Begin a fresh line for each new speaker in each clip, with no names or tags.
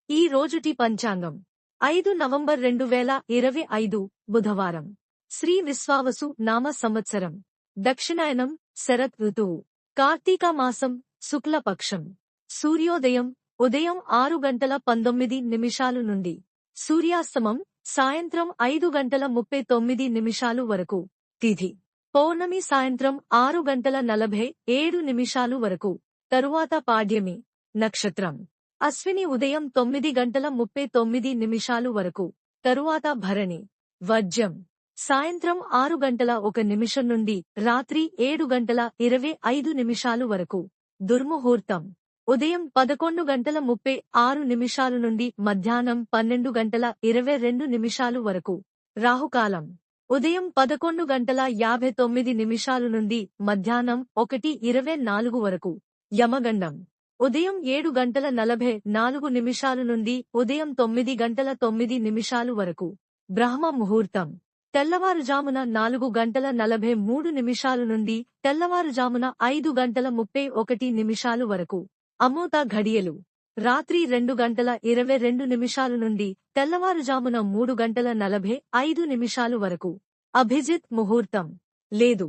ఈ రోజుటి పంచాంగం 5 నవంబర్ 2025 బుధవారం. శ్రీ విశ్వావసు నామ సంవత్సరం. దక్షిణాయనం శరత్ ఋతువు. కార్తీక మాసం శుక్లపక్షం. సూర్యోదయం ఉదయం 6:19 నుండి. సూర్యాస్తమం సాయంత్రం 5:39 వరకు. తిథి పౌర్ణమి సాయంత్రం 6:47 వరకు. తరువాత పాడ్యమి. నక్షత్రం అశ్విని ఉదయం 9:39 వరకు. తరువాత భరణి. వర్జ్యం సాయంత్రం 6:01 నుండి రాత్రి 7:25 వరకు. దుర్ముహూర్తం ఉదయం 11:36 నుండి మధ్యాహ్నం 12:22 వరకు. రాహుకాలం ఉదయం 11:59 నుండి మధ్యాహ్నం 1:24 వరకు. యమగండం ఉదయం 7:44 నుండి ఉదయం 9:09 వరకు. బ్రహ్మ ముహూర్తం తెల్లవారుజామున 4:43 నుండి తెల్లవారుజామున 5:31 వరకు. అమృత ఘడియలు రాత్రి 2:22 నుండి తెల్లవారుజామున 3:45 వరకు. అభిజిత్ ముహూర్తం లేదు.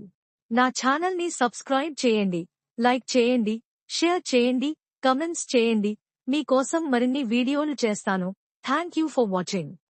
నా ఛానల్ని సబ్స్క్రైబ్ చేయండి, లైక్ చేయండి, షేర్ చేయండి, కమెంట్స్ చేయండి. మీ కోసం మరిన్ని వీడియోలు చేస్తాను. Thank you for watching.